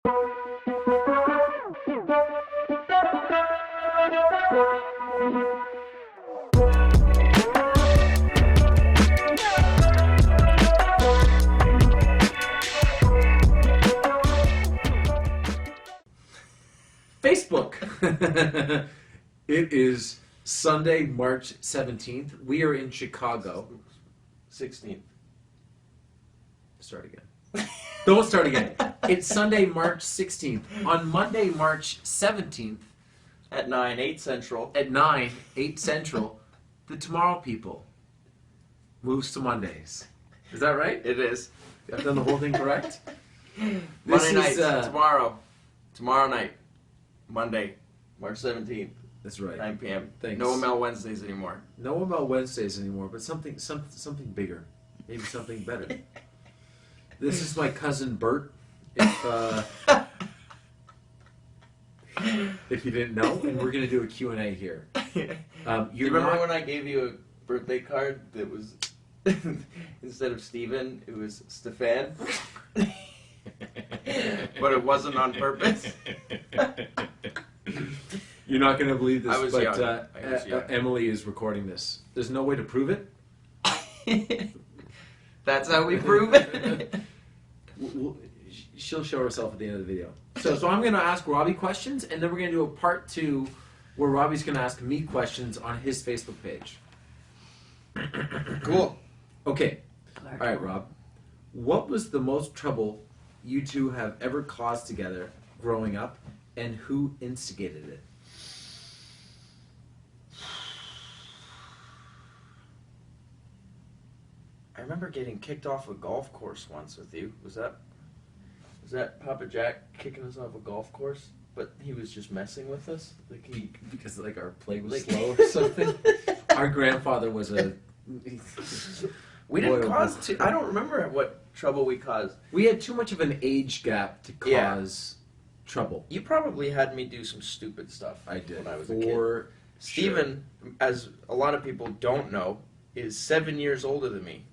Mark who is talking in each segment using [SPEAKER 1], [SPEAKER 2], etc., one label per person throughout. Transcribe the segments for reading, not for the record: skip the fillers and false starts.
[SPEAKER 1] Facebook. It is Sunday, March 17th. We are in Chicago.
[SPEAKER 2] 16th.
[SPEAKER 1] Start again. Don't start again. It's Sunday, March 16th. On Monday, March 17th.
[SPEAKER 2] At 9, 8 Central.
[SPEAKER 1] At 9, 8 Central, the Tomorrow People moves to Mondays. Is that right?
[SPEAKER 2] It is.
[SPEAKER 1] I've done the whole thing correct?
[SPEAKER 2] Monday night, tomorrow. Tomorrow night. Monday, March 17th.
[SPEAKER 1] That's right.
[SPEAKER 2] 9 p.m.
[SPEAKER 1] Thanks.
[SPEAKER 2] No Amell Wednesdays anymore.
[SPEAKER 1] No Amell Wednesdays anymore, but something bigger. Maybe something better. This is my cousin Bert. If you didn't know, and we're going to do a Q&A here.
[SPEAKER 2] Do you remember when I gave you a birthday card that was, instead of Steven, it was Stefan? But it wasn't on purpose.
[SPEAKER 1] You're not going to believe this,
[SPEAKER 2] I was young.
[SPEAKER 1] Emily is recording this. There's no way to prove it.
[SPEAKER 2] That's how we prove it.
[SPEAKER 1] She'll show herself at the end of the video. So I'm going to ask Robbie questions, and then we're going to do a part 2 where Robbie's going to ask me questions on his Facebook page.
[SPEAKER 2] Cool.
[SPEAKER 1] Okay. All right, Rob. What was the most trouble you two have ever caused together growing up, and who instigated it?
[SPEAKER 2] I remember getting kicked off a golf course once with you. Was that Papa Jack kicking us off a golf course? But he was just messing with us?
[SPEAKER 1] Because our play was slow or something? Our grandfather was a...
[SPEAKER 2] We didn't cause... I don't remember what trouble we caused.
[SPEAKER 1] We had too much of an age gap to cause trouble.
[SPEAKER 2] You probably had me do some stupid stuff.
[SPEAKER 1] I did.
[SPEAKER 2] When I was a kid. Steven, as a lot of people don't know, is 7 years older than me.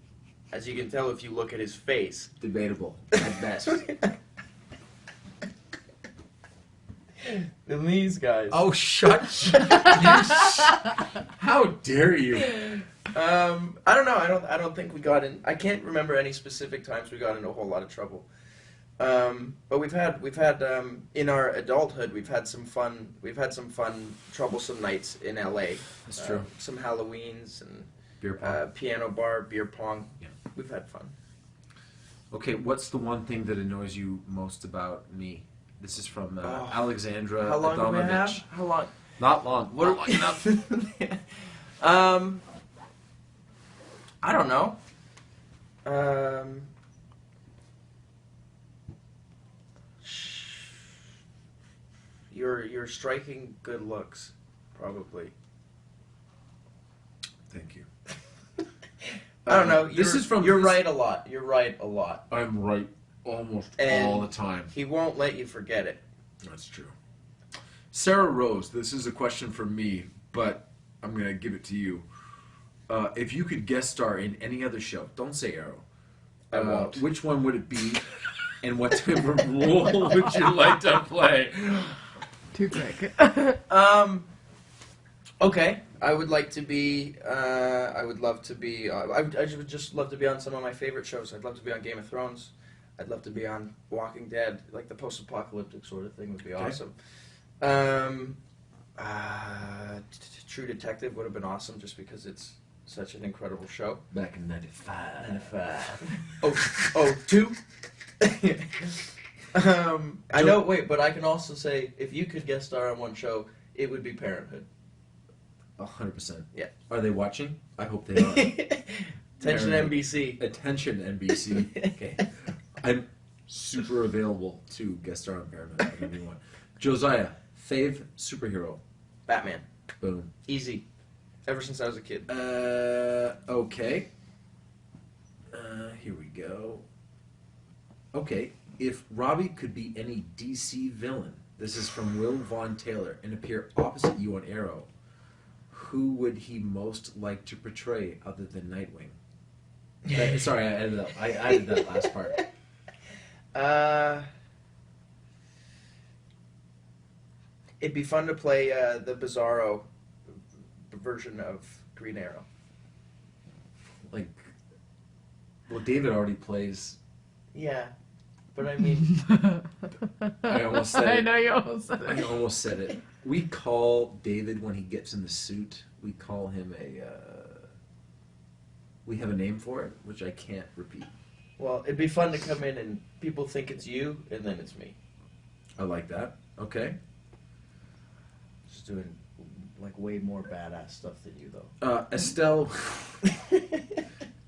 [SPEAKER 2] As you can tell if you look at his face.
[SPEAKER 1] Debatable, at best.
[SPEAKER 2] And these guys.
[SPEAKER 1] Oh, shut How dare you?
[SPEAKER 2] I don't know. I don't think we got in. I can't remember any specific times we got into a whole lot of trouble. But we've had in our adulthood we've had some fun troublesome nights in LA.
[SPEAKER 1] That's true.
[SPEAKER 2] Some Halloweens and
[SPEAKER 1] beer pong.
[SPEAKER 2] Piano bar, beer pong.
[SPEAKER 1] Yeah.
[SPEAKER 2] We've had fun.
[SPEAKER 1] Okay, what's the one thing that annoys you most about me? This is from Alexandra.
[SPEAKER 2] How long do we have? How long?
[SPEAKER 1] Not long. Not long enough.
[SPEAKER 2] I don't know. Your striking good looks, probably.
[SPEAKER 1] Thank you.
[SPEAKER 2] I don't know. You're right a lot. You're right a lot.
[SPEAKER 1] I'm right almost all the time.
[SPEAKER 2] He won't let you forget it.
[SPEAKER 1] That's true. Sarah Rose, this is a question for me, but I'm going to give it to you. If you could guest star in any other show, don't say Arrow.
[SPEAKER 2] I won't.
[SPEAKER 1] Which one would it be, and what type of role would you like to play?
[SPEAKER 3] Too quick.
[SPEAKER 2] Okay. I would like to be. I would love to be. I would just love to be on some of my favorite shows. I'd love to be on Game of Thrones. I'd love to be on Walking Dead, like the post-apocalyptic sort of thing would be awesome. True Detective would have been awesome just because it's such an incredible show.
[SPEAKER 1] Back in 95.
[SPEAKER 2] 02? I know, wait, but I can also say, if you could guest star on one show, it would be Parenthood.
[SPEAKER 1] 100%.
[SPEAKER 2] Yeah.
[SPEAKER 1] Are they watching? I hope they are.
[SPEAKER 2] Attention NBC.
[SPEAKER 1] Attention NBC. Okay. I'm super available to guest star on Parenthood. Whatever you want. Josiah, fave superhero.
[SPEAKER 2] Batman.
[SPEAKER 1] Boom.
[SPEAKER 2] Easy. Ever since I was a kid.
[SPEAKER 1] Okay. Here we go. Okay. If Robbie could be any DC villain, this is from Will Von Taylor, and appear opposite you on Arrow, who would he most like to portray other than Nightwing? Sorry, I added that last part.
[SPEAKER 2] It'd be fun to play the Bizarro version of Green Arrow.
[SPEAKER 1] Like, well, David already plays.
[SPEAKER 2] Yeah, but I mean,
[SPEAKER 1] I almost said
[SPEAKER 3] I
[SPEAKER 1] it.
[SPEAKER 3] know you almost said
[SPEAKER 1] I
[SPEAKER 3] it.
[SPEAKER 1] almost said it. We call David when he gets in the suit. We call him a. We have a name for it, which I can't repeat.
[SPEAKER 2] well, it'd be fun to come in and people think it's you, and then it's me.
[SPEAKER 1] I like that. Okay.
[SPEAKER 4] Just doing like way more badass stuff than you, though.
[SPEAKER 1] Estelle.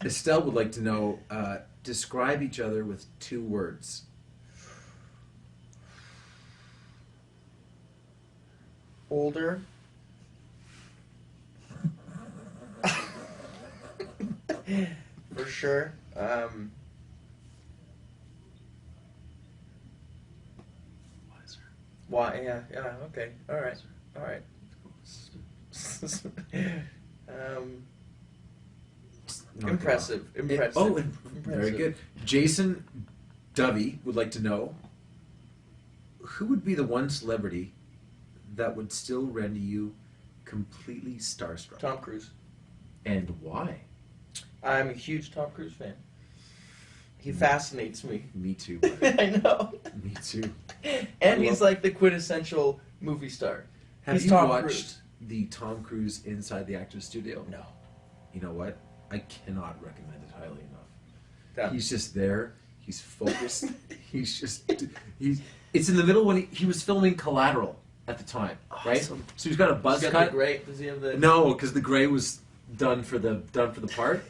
[SPEAKER 1] Estelle would like to know. Describe each other with 2 words.
[SPEAKER 2] Older. For sure. Why? Yeah. Okay. All right. Impressive. Impressive.
[SPEAKER 1] Very good. Jason Dovey would like to know, who would be the one celebrity that would still render you completely starstruck?
[SPEAKER 2] Tom Cruise.
[SPEAKER 1] And why?
[SPEAKER 2] I'm a huge Tom Cruise fan. He fascinates me.
[SPEAKER 1] Me too.
[SPEAKER 2] I know.
[SPEAKER 1] Me too.
[SPEAKER 2] And he's like the quintessential movie star.
[SPEAKER 1] Have
[SPEAKER 2] He's
[SPEAKER 1] you
[SPEAKER 2] Tom
[SPEAKER 1] watched
[SPEAKER 2] Cruise.
[SPEAKER 1] the Tom Cruise Inside the Actors Studio?
[SPEAKER 2] No.
[SPEAKER 1] You know what? I cannot recommend it highly enough.
[SPEAKER 2] Done.
[SPEAKER 1] He's just there. He's focused. It's in the middle when he was filming Collateral at the time, right?
[SPEAKER 2] Awesome.
[SPEAKER 1] So he's got a buzz
[SPEAKER 2] He's got
[SPEAKER 1] cut.
[SPEAKER 2] the gray. Does he have the?
[SPEAKER 1] No, because the gray was done for the part.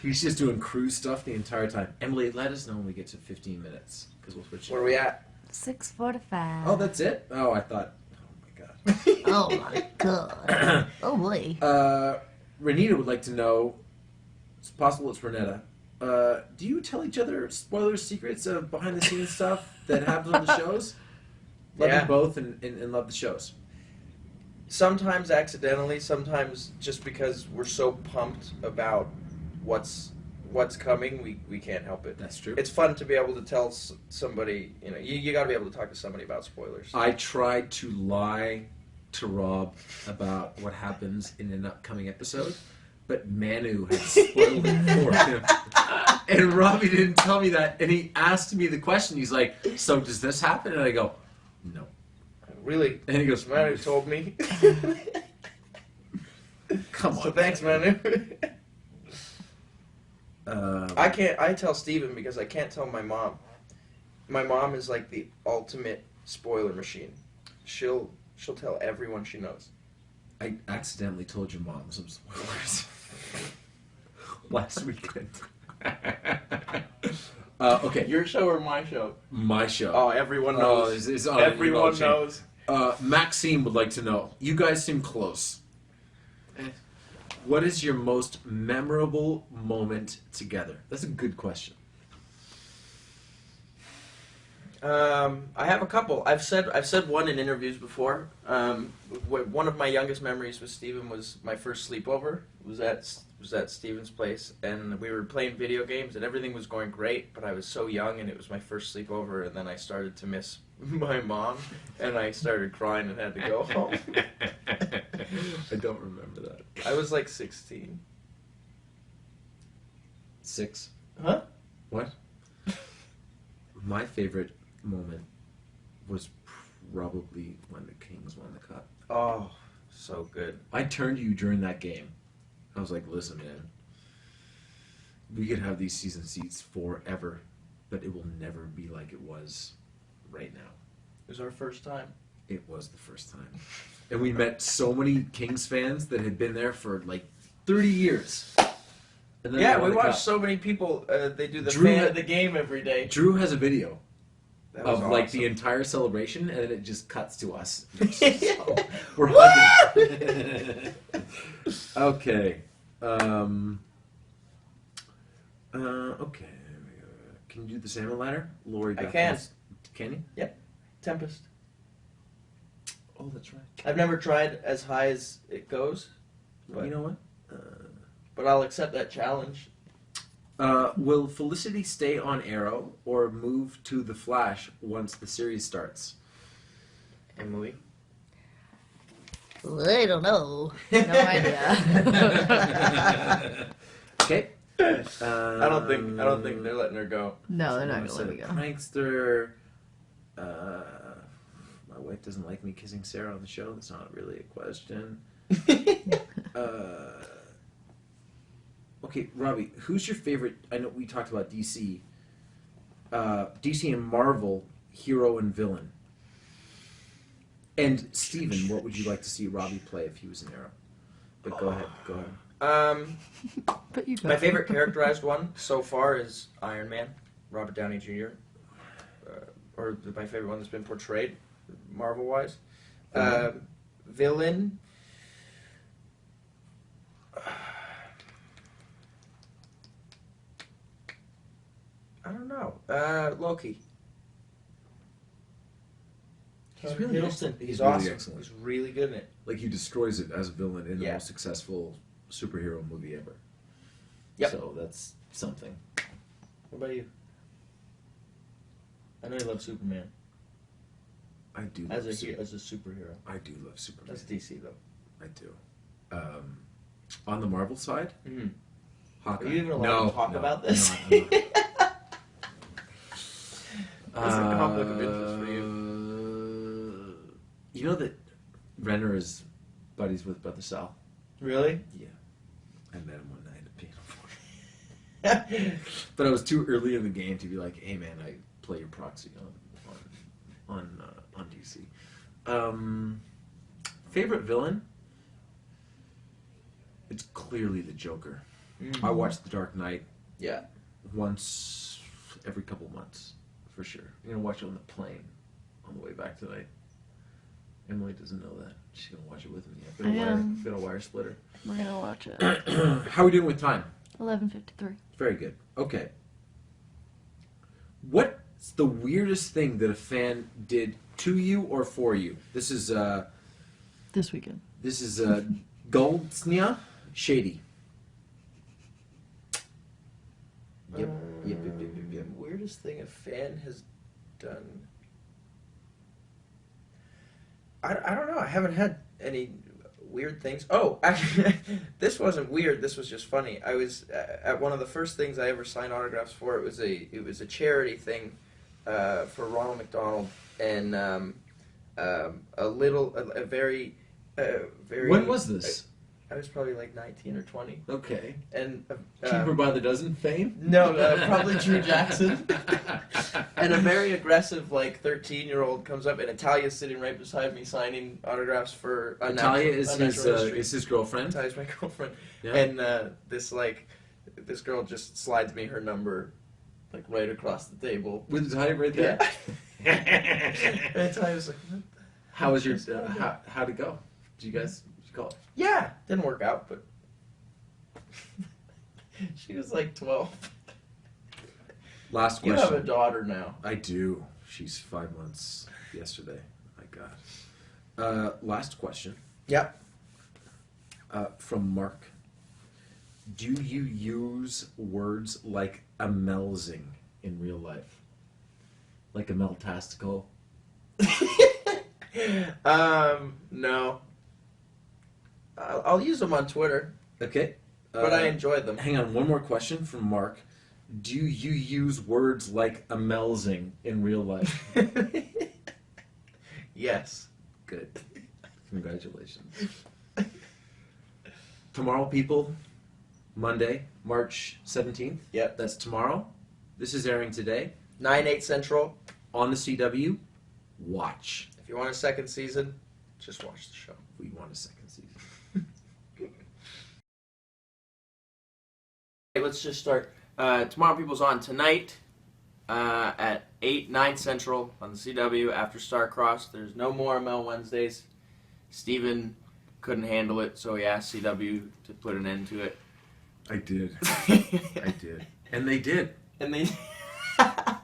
[SPEAKER 1] He's just doing cruise stuff the entire time. Emily, let us know when we get to 15 minutes, because we'll switch it.
[SPEAKER 2] Where are we at?
[SPEAKER 5] 6:45.
[SPEAKER 1] Oh, that's it? Oh, I thought. Oh my god.
[SPEAKER 5] Oh my god. Oh boy.
[SPEAKER 1] Renita would like to know. It's possible it's Renetta. Do you tell each other spoiler secrets of behind the scenes stuff that happens on the shows? Love
[SPEAKER 2] Yeah.
[SPEAKER 1] you both and love the shows.
[SPEAKER 2] Sometimes accidentally, sometimes just because we're so pumped about what's coming, we can't help it.
[SPEAKER 1] That's true.
[SPEAKER 2] It's fun to be able to tell somebody, you got to be able to talk to somebody about spoilers.
[SPEAKER 1] I tried to lie to Rob about what happens in an upcoming episode, but Manu had spoiled it for him. And Robbie didn't tell me that, and he asked me the question. He's like, so does this happen? And I go, no.
[SPEAKER 2] Really?
[SPEAKER 1] And he goes,
[SPEAKER 2] Manu told me.
[SPEAKER 1] come on.
[SPEAKER 2] So thanks, Manu. I
[SPEAKER 1] I
[SPEAKER 2] can't. I tell Steven because I can't tell my mom. My mom is like the ultimate spoiler machine. She'll tell everyone she knows.
[SPEAKER 1] I accidentally told your mom some spoilers last weekend. Okay,
[SPEAKER 2] Your show or my show?
[SPEAKER 1] my show.
[SPEAKER 2] Oh, everyone
[SPEAKER 1] Oh,
[SPEAKER 2] knows.
[SPEAKER 1] it's on the email
[SPEAKER 2] Everyone
[SPEAKER 1] chain.
[SPEAKER 2] knows.
[SPEAKER 1] Maxime would like to know. You guys seem close. What is your most memorable moment together? That's a good question.
[SPEAKER 2] I have a couple. I've said one in interviews before. One of my youngest memories with Steven was my first sleepover. Was at Steven's place, and we were playing video games, and everything was going great. But I was so young, and it was my first sleepover, and then I started to miss my mom, and I started crying and had to go home.
[SPEAKER 1] I don't remember that.
[SPEAKER 2] I was like 16.
[SPEAKER 1] 6.
[SPEAKER 2] Huh?
[SPEAKER 1] What? My favorite moment was probably when the Kings won the cup.
[SPEAKER 2] Oh, so good.
[SPEAKER 1] I turned to you during that game. I was like, listen, man, we could have these season seats forever, but it will never be like it was right now.
[SPEAKER 2] It was our first time.
[SPEAKER 1] It was the first time. And we met so many Kings fans that had been there for like 30 years. And then
[SPEAKER 2] Yeah,
[SPEAKER 1] they won
[SPEAKER 2] we
[SPEAKER 1] the cup.
[SPEAKER 2] watched so many people. They do the
[SPEAKER 1] Drew
[SPEAKER 2] fan
[SPEAKER 1] had-
[SPEAKER 2] of the game every day.
[SPEAKER 1] Drew has a video
[SPEAKER 2] That was
[SPEAKER 1] of like
[SPEAKER 2] awesome.
[SPEAKER 1] the entire celebration, and then it just cuts to us.
[SPEAKER 2] Yeah.
[SPEAKER 1] We're hugging. Okay. Okay. Can you do the salmon ladder? Lori
[SPEAKER 2] I
[SPEAKER 1] Beth
[SPEAKER 2] can.
[SPEAKER 1] wants- Can you?
[SPEAKER 2] Tempest.
[SPEAKER 1] Oh, that's right.
[SPEAKER 2] I've never tried as high as it goes,
[SPEAKER 1] Well, you know what?
[SPEAKER 2] but I'll accept that challenge.
[SPEAKER 1] Will Felicity stay on Arrow or move to The Flash once the series starts?
[SPEAKER 2] Emily?
[SPEAKER 5] I don't know.
[SPEAKER 3] No idea.
[SPEAKER 1] Okay.
[SPEAKER 2] I don't think they're letting her go.
[SPEAKER 3] No, they're not
[SPEAKER 1] I
[SPEAKER 3] gonna
[SPEAKER 1] said
[SPEAKER 3] let me
[SPEAKER 1] a
[SPEAKER 3] go.
[SPEAKER 1] prankster. My wife doesn't like me kissing Sarah on the show. That's not really a question. Okay, Robbie, who's your favorite? I know we talked about DC. DC and Marvel hero and villain. And Steven, what would you like to see Robbie play if he was an Arrow? But go ahead.
[SPEAKER 3] But you go.
[SPEAKER 2] My favorite characterized one so far is Iron Man, Robert Downey Jr. Or my favorite one that's been portrayed, Marvel-wise. Villain. I don't know. Loki.
[SPEAKER 1] He's really
[SPEAKER 2] Hiddleston.
[SPEAKER 1] excellent.
[SPEAKER 2] He's
[SPEAKER 1] He's really
[SPEAKER 2] awesome.
[SPEAKER 1] excellent.
[SPEAKER 2] He's really good in it.
[SPEAKER 1] Like he destroys it as a villain in the
[SPEAKER 2] Yeah.
[SPEAKER 1] most successful superhero movie ever.
[SPEAKER 2] Yep.
[SPEAKER 1] So that's something.
[SPEAKER 2] What about you? I know you love Superman
[SPEAKER 1] I do
[SPEAKER 2] as
[SPEAKER 1] love
[SPEAKER 2] as a superhero.
[SPEAKER 1] I do love Superman.
[SPEAKER 2] That's DC though.
[SPEAKER 1] I do. On the Marvel side,
[SPEAKER 2] Mm-hmm.
[SPEAKER 1] Hawkeye.
[SPEAKER 2] Are you even allowed to talk about this?
[SPEAKER 1] I'm not.
[SPEAKER 2] That's a conflict of interest for you.
[SPEAKER 1] You know that Renner is buddies with Brother Sal?
[SPEAKER 2] Really?
[SPEAKER 1] Yeah. I met him one night at Piano. But I was too early in the game to be like, hey man, I play your proxy on DC. Favorite villain? It's clearly the Joker.
[SPEAKER 2] Mm-hmm.
[SPEAKER 1] I watch The Dark Knight
[SPEAKER 2] Yeah.
[SPEAKER 1] once every couple months, for sure. I'm gonna watch it on the plane on the way back tonight. Emily doesn't know that. She's gonna watch it with me. I've got a wire splitter.
[SPEAKER 3] We're gonna watch it.
[SPEAKER 1] How are we doing with time?
[SPEAKER 3] 11:53.
[SPEAKER 1] Very good. Okay. What's the weirdest thing that a fan did to you or for you? This is
[SPEAKER 3] This weekend.
[SPEAKER 1] Goldsnia Shady. Yep.
[SPEAKER 2] Weirdest thing a fan has done. I don't know. I haven't had any weird things. Oh, actually, this wasn't weird. This was just funny. I was at one of the first things I ever signed autographs for. It was a charity thing for Ronald McDonald, and a very.
[SPEAKER 1] When was this?
[SPEAKER 2] I was probably like 19 or 20,
[SPEAKER 1] Okay.
[SPEAKER 2] and
[SPEAKER 1] Cheaper by the dozen fame?
[SPEAKER 2] no, probably Drew Jackson. And a very aggressive, like 13-year-old comes up, and Natalia's sitting right beside me, signing autographs for.
[SPEAKER 1] Natalia is his girlfriend.
[SPEAKER 2] Natalia's my girlfriend,
[SPEAKER 1] Yeah.
[SPEAKER 2] and this girl just slides me her number, like right across the table.
[SPEAKER 1] With Natalia right there.
[SPEAKER 2] Yeah. And Natalia's like, what?
[SPEAKER 1] How was your? How'd it go? Did you guys call?
[SPEAKER 2] Yeah, didn't work out, but she was like 12.
[SPEAKER 1] Last
[SPEAKER 2] You
[SPEAKER 1] question.
[SPEAKER 2] have a daughter now.
[SPEAKER 1] I do. She's 5 months yesterday. My God. Last question.
[SPEAKER 2] Yep.
[SPEAKER 1] From Mark. Do you use words like amelzing in real life? Like Amel Tastico?
[SPEAKER 2] No. I'll use them on Twitter,
[SPEAKER 1] Okay.
[SPEAKER 2] but I enjoy them.
[SPEAKER 1] Hang on, one more question from Mark. Do you use words like amelzing in real life?
[SPEAKER 2] Yes.
[SPEAKER 1] Good. Congratulations. Tomorrow, people, Monday, March 17th.
[SPEAKER 2] Yep.
[SPEAKER 1] That's tomorrow. This is airing today
[SPEAKER 2] 9/8 Central.
[SPEAKER 1] on the CW. Watch.
[SPEAKER 2] If you want a second season, just watch the show.
[SPEAKER 1] We want a second season.
[SPEAKER 2] Okay, let's just start. Tomorrow People's on tonight at 9 Central on the CW after Starcrossed. There's no more Mel Wednesdays. Steven couldn't handle it, so he asked CW to put an end to it.
[SPEAKER 1] I did. I did. And they did.
[SPEAKER 2] And they...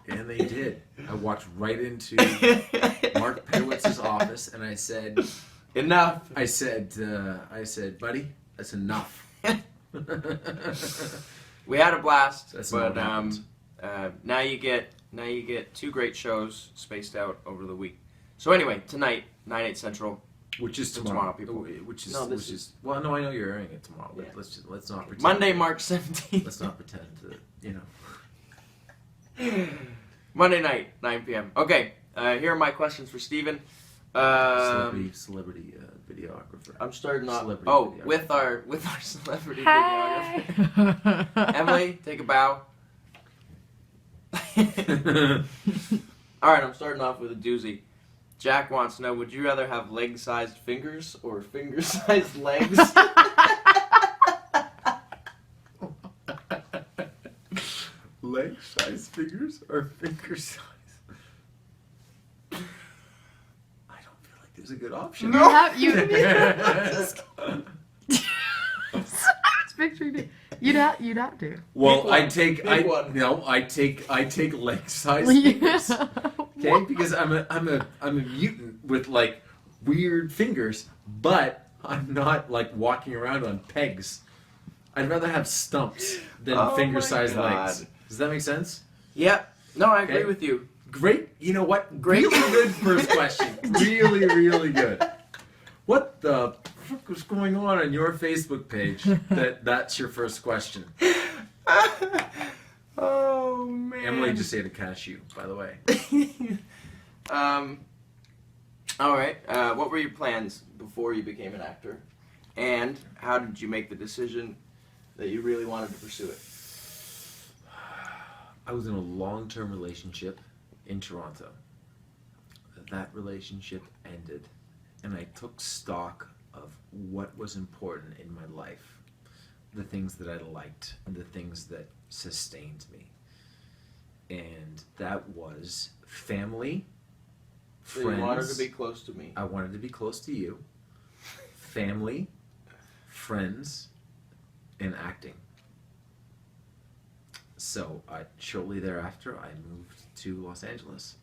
[SPEAKER 1] And they did. I walked right into Mark Pedowitz's office and I said,
[SPEAKER 2] Enough.
[SPEAKER 1] I said, buddy, that's enough.
[SPEAKER 2] We had a blast,
[SPEAKER 1] That's
[SPEAKER 2] but
[SPEAKER 1] not what
[SPEAKER 2] now you get 2 great shows spaced out over the week. So anyway, tonight, 9/8 Central.
[SPEAKER 1] Which is
[SPEAKER 2] In
[SPEAKER 1] tomorrow.
[SPEAKER 2] Toronto, people.
[SPEAKER 1] Which is
[SPEAKER 2] No, this
[SPEAKER 1] which is well. No, I know you're airing it tomorrow, but
[SPEAKER 2] Yeah.
[SPEAKER 1] let's not pretend.
[SPEAKER 2] Monday, March 17th.
[SPEAKER 1] Let's not pretend to
[SPEAKER 2] Monday night, 9 p.m. Okay, here are my questions for Steven.
[SPEAKER 1] celebrity videographer.
[SPEAKER 2] I'm starting off.
[SPEAKER 1] Celebrity
[SPEAKER 2] Oh,
[SPEAKER 1] videographer.
[SPEAKER 2] with our celebrity
[SPEAKER 3] Hi.
[SPEAKER 2] videographer. Emily, take a bow. All right, I'm starting off with a doozy. Jack wants to know: would you rather have leg-sized fingers or finger-sized legs?
[SPEAKER 1] Leg size fingers or finger size? I don't feel like there's a good option.
[SPEAKER 3] You have you. I was picturing it. You'd have to.
[SPEAKER 1] Well,
[SPEAKER 2] Pick
[SPEAKER 1] I
[SPEAKER 2] one.
[SPEAKER 1] take
[SPEAKER 2] Pick one.
[SPEAKER 1] I take leg size fingers. Okay, because I'm a mutant with like weird fingers, but I'm not like walking around on pegs. I'd rather have stumps than
[SPEAKER 2] Oh
[SPEAKER 1] finger
[SPEAKER 2] my
[SPEAKER 1] sized
[SPEAKER 2] God.
[SPEAKER 1] legs. Does that make sense?
[SPEAKER 2] Yeah. No, I agree
[SPEAKER 1] Okay.
[SPEAKER 2] with you.
[SPEAKER 1] Great. You know what?
[SPEAKER 2] Great.
[SPEAKER 1] Really good first question. Really, really good. What the fuck was going on your Facebook page that's your first question?
[SPEAKER 2] Oh man.
[SPEAKER 1] Emily just ate a cashew, by the way.
[SPEAKER 2] All right. What were your plans before you became an actor, and how did you make the decision that you really wanted to pursue it?
[SPEAKER 1] I was in a long-term relationship in Toronto. That relationship ended, and I took stock of what was important in my life, the things that I liked, and the things that sustained me. And that was family,
[SPEAKER 2] So
[SPEAKER 1] friends.
[SPEAKER 2] you wanted to be close to me.
[SPEAKER 1] I wanted to be close to you. Family, friends, and acting. So shortly thereafter, I moved to Los Angeles.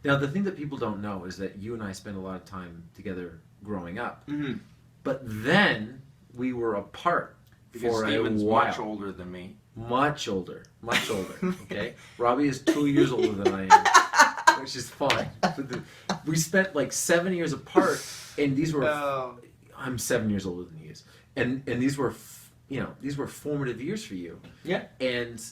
[SPEAKER 1] Now, the thing that people don't know is that you and I spent a lot of time together growing up.
[SPEAKER 2] Mm-hmm.
[SPEAKER 1] But then we were apart
[SPEAKER 2] Because
[SPEAKER 1] for
[SPEAKER 2] Steven's
[SPEAKER 1] a while.
[SPEAKER 2] much older than me.
[SPEAKER 1] Much older. Okay? Robbie is 2 years older than I am, which is fine. We spent like 7 years apart, and these were...
[SPEAKER 2] Oh.
[SPEAKER 1] I'm 7 years older than he is. And these were, these were formative years for you.
[SPEAKER 2] Yeah.
[SPEAKER 1] And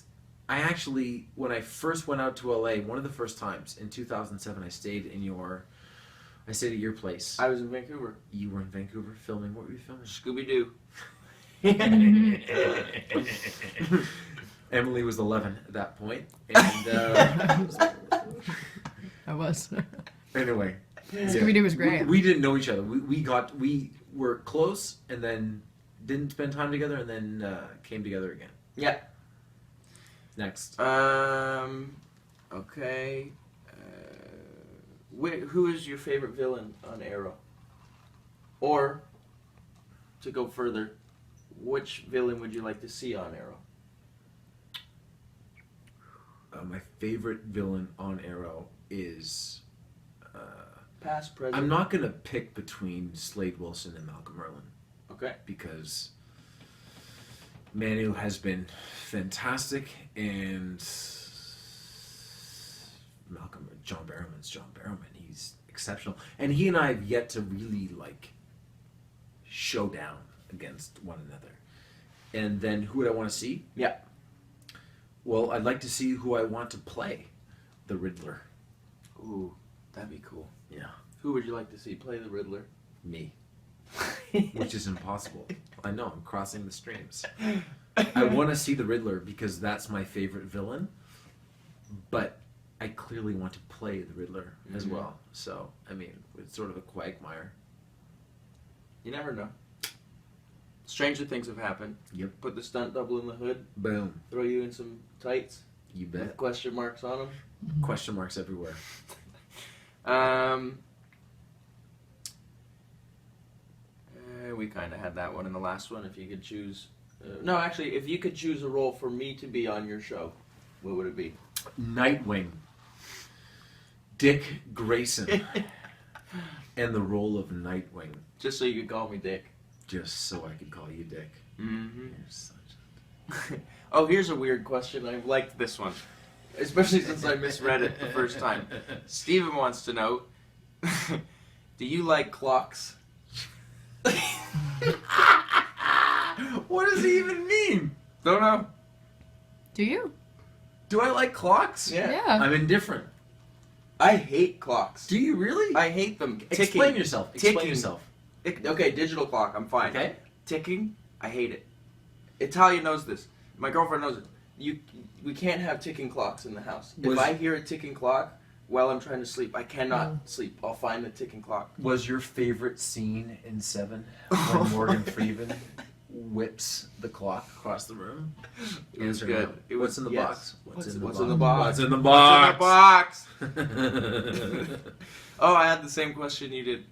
[SPEAKER 1] I actually, when I first went out to LA, one of the first times in 2007, I stayed at your place.
[SPEAKER 2] I was in Vancouver.
[SPEAKER 1] You were in Vancouver filming. What were you filming?
[SPEAKER 2] Scooby-Doo.
[SPEAKER 1] Emily was 11 at that point. And
[SPEAKER 3] I was.
[SPEAKER 1] anyway.
[SPEAKER 3] Scooby-Doo was great.
[SPEAKER 1] We didn't know each other. We were close and then didn't spend time together and then came together again.
[SPEAKER 2] Yeah.
[SPEAKER 1] Next.
[SPEAKER 2] Okay. Who is your favorite villain on Arrow? Or, to go further, which villain would you like to see on Arrow?
[SPEAKER 1] My favorite villain on Arrow is...
[SPEAKER 2] Past, present.
[SPEAKER 1] I'm not going to pick between Slade Wilson and Malcolm Merlin.
[SPEAKER 2] Okay.
[SPEAKER 1] Because Manu has been fantastic and John Barrowman's John Barrowman. He's exceptional. And he and I have yet to really show down against one another. And then who would I want to see?
[SPEAKER 2] Yeah.
[SPEAKER 1] Well, I'd like to see who I want to play the Riddler.
[SPEAKER 2] Ooh, that'd be cool.
[SPEAKER 1] Yeah.
[SPEAKER 2] Who would you like to see play the Riddler?
[SPEAKER 1] Me. Which is impossible. I know, I'm crossing the streams. I want to see the Riddler because that's my favorite villain, but I clearly want to play the Riddler as well. So, I mean, it's sort of a quagmire.
[SPEAKER 2] You never know. Stranger things have happened.
[SPEAKER 1] Yep.
[SPEAKER 2] Put the stunt double in the hood,
[SPEAKER 1] Boom.
[SPEAKER 2] throw you in some tights
[SPEAKER 1] You
[SPEAKER 2] with
[SPEAKER 1] bet.
[SPEAKER 2] question marks on them.
[SPEAKER 1] Question marks everywhere.
[SPEAKER 2] We kind of had that one in the last one. If you could choose... no, actually, if you could choose a role for me to be on your show, what would it be?
[SPEAKER 1] Nightwing. Dick Grayson. And the role of Nightwing.
[SPEAKER 2] Just so you could call me Dick.
[SPEAKER 1] Just so I could call you Dick.
[SPEAKER 2] Mm-hmm.
[SPEAKER 1] You're such
[SPEAKER 2] Oh, here's a weird question. I liked this one. Especially since I misread it the first time. Steven wants to know, Do you like clocks?
[SPEAKER 1] What does it even mean?
[SPEAKER 2] Don't know.
[SPEAKER 3] Do you?
[SPEAKER 1] Do I like clocks?
[SPEAKER 3] Yeah.
[SPEAKER 1] I'm indifferent.
[SPEAKER 2] I hate clocks.
[SPEAKER 1] Do you really?
[SPEAKER 2] I hate them.
[SPEAKER 1] Explain
[SPEAKER 2] Ticking.
[SPEAKER 1] yourself.
[SPEAKER 2] Ticking.
[SPEAKER 1] Explain yourself.
[SPEAKER 2] Okay, digital clock, I'm fine.
[SPEAKER 1] Okay.
[SPEAKER 2] Ticking, I hate it. Italia knows this. My girlfriend knows it. We can't have ticking clocks in the house. If I hear a ticking clock while I'm trying to sleep, I cannot sleep. I'll find the ticking clock.
[SPEAKER 1] Was your favorite scene in Seven when Morgan Freeman whips the clock across the room?
[SPEAKER 2] It was
[SPEAKER 1] Answer
[SPEAKER 2] good.
[SPEAKER 1] no.
[SPEAKER 2] It
[SPEAKER 1] What's
[SPEAKER 2] was-
[SPEAKER 1] in the
[SPEAKER 2] yes.
[SPEAKER 1] box?
[SPEAKER 2] What's in the box?
[SPEAKER 1] What's in the
[SPEAKER 2] What's
[SPEAKER 1] box?
[SPEAKER 2] in the box? Oh, I had the same question you did.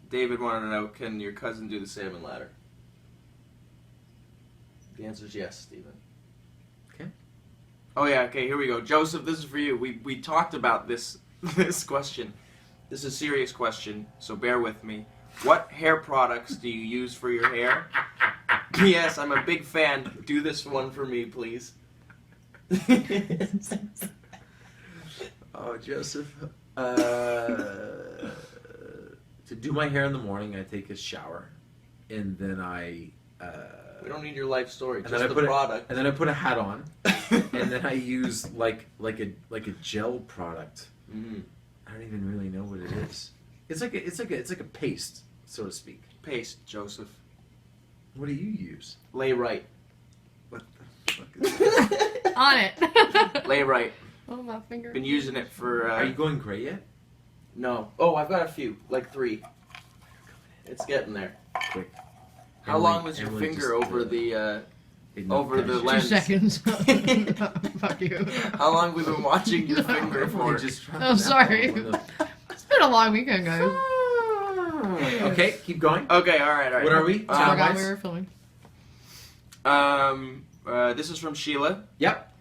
[SPEAKER 2] David wanted to know, can your cousin do the salmon ladder? The answer is yes, Stephen.
[SPEAKER 1] Okay.
[SPEAKER 2] Oh yeah, okay, here we go. Joseph, this is for you. We talked about this question. This is a serious question, so bear with me. What hair products do you use for your hair? P.S. I'm a big fan. Do this one for me, please.
[SPEAKER 1] Oh, Joseph. To do my hair in the morning, I take a shower, and then I.
[SPEAKER 2] We don't need your life story,
[SPEAKER 1] And
[SPEAKER 2] just
[SPEAKER 1] then I
[SPEAKER 2] the
[SPEAKER 1] put
[SPEAKER 2] product.
[SPEAKER 1] and then I put a hat on, and then I use like a gel product.
[SPEAKER 2] Mhm.
[SPEAKER 1] I don't even really know what it is. It's like a paste, so to speak.
[SPEAKER 2] Paste, Joseph.
[SPEAKER 1] What do you use?
[SPEAKER 2] Lay right.
[SPEAKER 1] What the fuck is that?
[SPEAKER 3] On it.
[SPEAKER 2] Lay right.
[SPEAKER 3] Oh, my finger.
[SPEAKER 2] Been using it for.
[SPEAKER 1] Are you going gray yet?
[SPEAKER 2] No. Oh, I've got a few, like 3. It's getting there.
[SPEAKER 1] Quick.
[SPEAKER 2] How long was your finger over the over the
[SPEAKER 3] 2
[SPEAKER 2] lens?
[SPEAKER 3] seconds. Fuck you.
[SPEAKER 2] How long have we been watching your finger for?
[SPEAKER 3] Oh, sorry. It's been a long weekend, guys.
[SPEAKER 1] Okay, keep going.
[SPEAKER 2] Okay, all right.
[SPEAKER 1] What are we?
[SPEAKER 3] I forgot
[SPEAKER 1] Time-wise?
[SPEAKER 3] we were filming.
[SPEAKER 2] This is from Sheila.
[SPEAKER 1] Yep.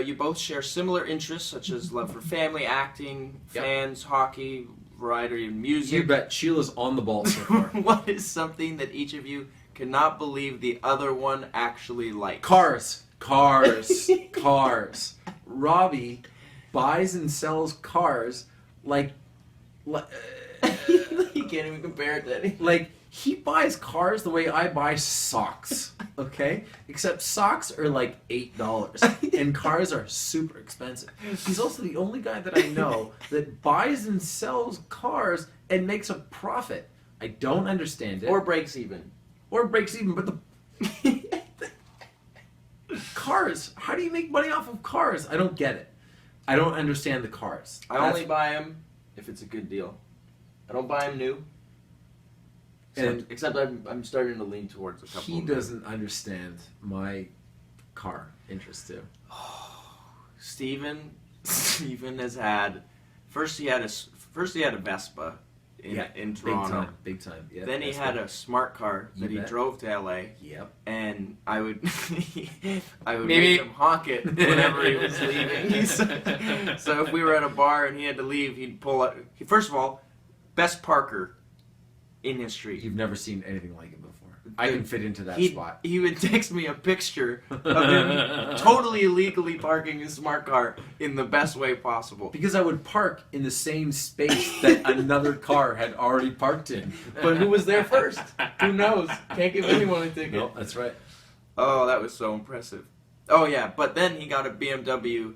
[SPEAKER 2] You both share similar interests such as love for family, acting,
[SPEAKER 1] Yep.
[SPEAKER 2] fans, hockey, variety of music.
[SPEAKER 1] You bet. Sheila's on the ball so far.
[SPEAKER 2] What is something that each of you cannot believe the other one actually likes?
[SPEAKER 1] Cars. Robbie buys and sells cars like
[SPEAKER 2] You can't even compare it to anything.
[SPEAKER 1] like he buys cars the way I buy socks. Okay? Except socks are like $8 and cars are super expensive. He's also the only guy that I know that buys and sells cars and makes a profit. I don't understand it.
[SPEAKER 2] Or breaks even.
[SPEAKER 1] Or breaks even, but the cars. How do you make money off of cars? I don't get it. I don't understand the cars.
[SPEAKER 2] I only buy them if it's a good deal. I don't buy them new. Except I'm starting to lean towards a couple.
[SPEAKER 1] He
[SPEAKER 2] of them.
[SPEAKER 1] doesn't understand my car interest too.
[SPEAKER 2] Stephen has had first he had a Vespa in Toronto.
[SPEAKER 1] Big time. Yeah.
[SPEAKER 2] Then he
[SPEAKER 1] that's
[SPEAKER 2] had
[SPEAKER 1] good.
[SPEAKER 2] a smart car
[SPEAKER 1] You
[SPEAKER 2] that he
[SPEAKER 1] bet.
[SPEAKER 2] drove to LA,
[SPEAKER 1] Yep.
[SPEAKER 2] and I would
[SPEAKER 1] Maybe.
[SPEAKER 2] make him honk it whenever he was leaving. So if we were at a bar and he had to leave, he'd pull out. First of all, best parker in history.
[SPEAKER 1] You've never seen anything like it before. I can fit into that
[SPEAKER 2] He
[SPEAKER 1] spot.
[SPEAKER 2] would text me a picture of him totally illegally parking his smart car in the best way possible.
[SPEAKER 1] Because I would park in the same space that another car had already parked in.
[SPEAKER 2] But who was there first? Who knows? Can't give anyone a ticket.
[SPEAKER 1] No, that's right.
[SPEAKER 2] Oh, that was so impressive. Oh yeah, but then he got a BMW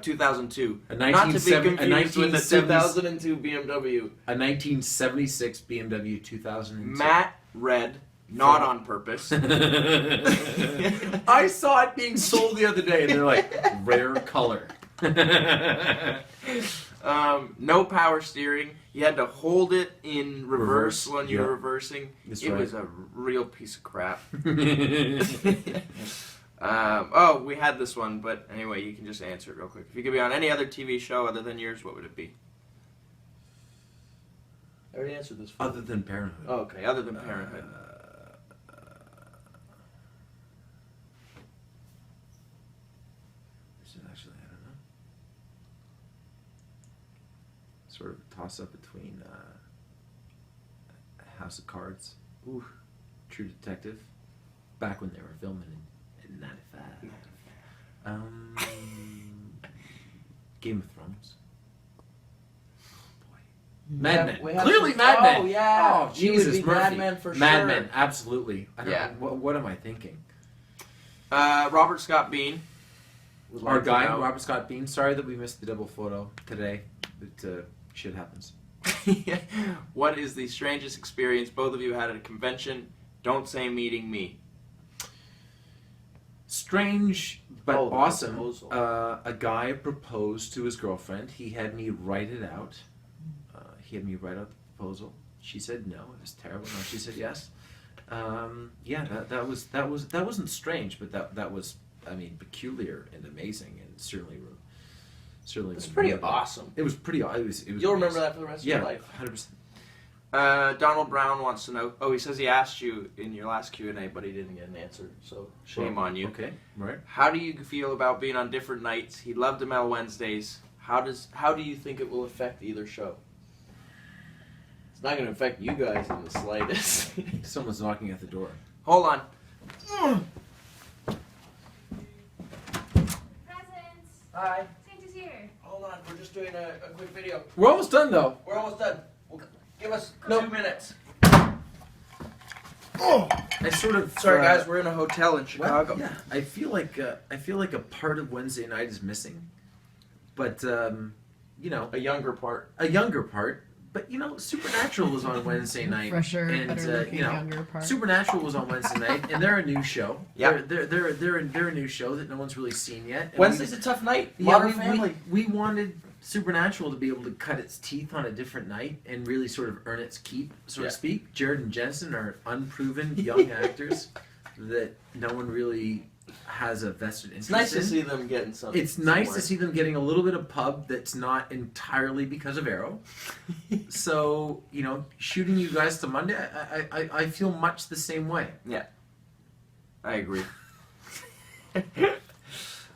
[SPEAKER 2] 2002.
[SPEAKER 1] A
[SPEAKER 2] Not to be
[SPEAKER 1] 1970
[SPEAKER 2] confused with the
[SPEAKER 1] 1970s
[SPEAKER 2] 2002 BMW.
[SPEAKER 1] A 1976 BMW 2002.
[SPEAKER 2] Matte red, not on purpose.
[SPEAKER 1] I saw it being sold the other day, and they're like, rare color.
[SPEAKER 2] No power steering. You had to hold it in reverse when you
[SPEAKER 1] yeah.
[SPEAKER 2] were reversing.
[SPEAKER 1] That's
[SPEAKER 2] It
[SPEAKER 1] right.
[SPEAKER 2] was a real piece of crap. Oh, we had this one, but anyway, you can just answer it real quick. If you could be on any other TV show other than yours, what would it be? I already answered this.
[SPEAKER 1] Other than Parenthood.
[SPEAKER 2] Oh, okay, other than Parenthood.
[SPEAKER 1] This is actually, I don't know. Sort of a toss-up between House of Cards,
[SPEAKER 2] Ooh.
[SPEAKER 1] True Detective, back when they were filming in 95. Game of Thrones. Mad Men.
[SPEAKER 2] we have
[SPEAKER 1] Clearly
[SPEAKER 2] some-
[SPEAKER 1] Mad Men.
[SPEAKER 2] Oh, yeah.
[SPEAKER 1] Oh,
[SPEAKER 2] You would
[SPEAKER 1] Jesus,
[SPEAKER 2] be
[SPEAKER 1] Murphy.
[SPEAKER 2] Mad Men for
[SPEAKER 1] Mad
[SPEAKER 2] sure.
[SPEAKER 1] Men, absolutely. I don't
[SPEAKER 2] Yeah.
[SPEAKER 1] know, what am I thinking?
[SPEAKER 2] Robert Scott Bean. would
[SPEAKER 1] Our
[SPEAKER 2] like to
[SPEAKER 1] guy,
[SPEAKER 2] know-
[SPEAKER 1] Robert Scott Bean. Sorry that we missed the double photo today. But shit happens.
[SPEAKER 2] What is the strangest experience both of you had at a convention? Don't say meeting me.
[SPEAKER 1] Strange but
[SPEAKER 4] Oh, the
[SPEAKER 1] awesome.
[SPEAKER 4] proposal.
[SPEAKER 1] A guy proposed to his girlfriend. He had me write it out. He had me write out the proposal. She said no. It was terrible. No, she said yes. Yeah, that wasn't strange, but that was, I mean, peculiar and amazing, and certainly.
[SPEAKER 2] It's pretty
[SPEAKER 1] memorable.
[SPEAKER 2] awesome.
[SPEAKER 1] It was pretty. It was.
[SPEAKER 2] You'll remember that for the rest of your
[SPEAKER 1] Yeah,
[SPEAKER 2] life.
[SPEAKER 1] 100%.
[SPEAKER 2] Donald Brown wants to know. Oh, he says he asked you in your last Q&A, but he didn't get an answer. So shame on you.
[SPEAKER 1] Okay, right.
[SPEAKER 2] How do you feel about being on different nights? He loved Amell Wednesdays. How do you think it will affect either show?
[SPEAKER 4] It's not going to affect you guys in the slightest.
[SPEAKER 1] Someone's knocking at the door.
[SPEAKER 2] Hold on.
[SPEAKER 6] Presents.
[SPEAKER 2] Hi.
[SPEAKER 6] Santa's here.
[SPEAKER 2] Hold on. We're just doing a quick video.
[SPEAKER 1] We're almost done though.
[SPEAKER 2] We're almost done. Give us 2 minutes.
[SPEAKER 1] I sort of.
[SPEAKER 2] Sorry, guys. We're in a hotel in
[SPEAKER 1] Well,
[SPEAKER 2] Chicago.
[SPEAKER 1] yeah, I feel like a part of Wednesday night is missing, but you know,
[SPEAKER 2] A younger part.
[SPEAKER 1] a younger part. But you know, Supernatural was on Wednesday night,
[SPEAKER 3] Fresher,
[SPEAKER 1] and
[SPEAKER 3] better looking,
[SPEAKER 1] you know,
[SPEAKER 3] younger part.
[SPEAKER 1] Supernatural was on Wednesday night, and they're a new show.
[SPEAKER 2] Yeah.
[SPEAKER 1] they're a new show that no one's really seen yet. And
[SPEAKER 2] Wednesday's a tough night.
[SPEAKER 1] we,
[SPEAKER 2] Modern
[SPEAKER 1] yeah,
[SPEAKER 2] Family.
[SPEAKER 1] we wanted Supernatural to be able to cut its teeth on a different night and really sort of earn its keep, so
[SPEAKER 2] Yeah.
[SPEAKER 1] to speak. Jared and Jensen are unproven young actors that no one really has a vested interest
[SPEAKER 2] It's nice
[SPEAKER 1] in.
[SPEAKER 2] to see them getting some.
[SPEAKER 1] It's nice
[SPEAKER 2] somewhere.
[SPEAKER 1] to see them getting a little bit of pub that's not entirely because of Arrow. So, you know, shooting you guys to Monday, I feel much the same way.
[SPEAKER 2] I agree.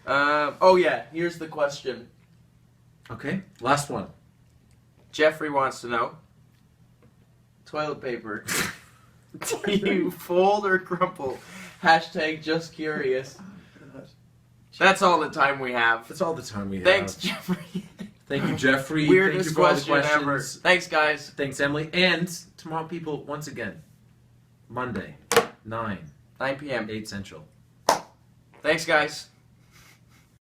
[SPEAKER 2] Oh yeah, here's the question.
[SPEAKER 1] Okay, last one.
[SPEAKER 2] Jeffrey wants to know. Toilet paper. Do you fold or crumple? Hashtag just curious. That's all the time we have.
[SPEAKER 1] That's all the time we have.
[SPEAKER 2] Thanks, Jeffrey.
[SPEAKER 1] Thank you, Jeffrey.
[SPEAKER 2] Weirdest
[SPEAKER 1] Thank you for all the
[SPEAKER 2] question ever.
[SPEAKER 1] questions.
[SPEAKER 2] Thanks, guys.
[SPEAKER 1] Thanks, Emily. And tomorrow, people, once again, Monday, 9,
[SPEAKER 2] 9 p.m.
[SPEAKER 1] 8 Central.
[SPEAKER 2] Thanks, guys.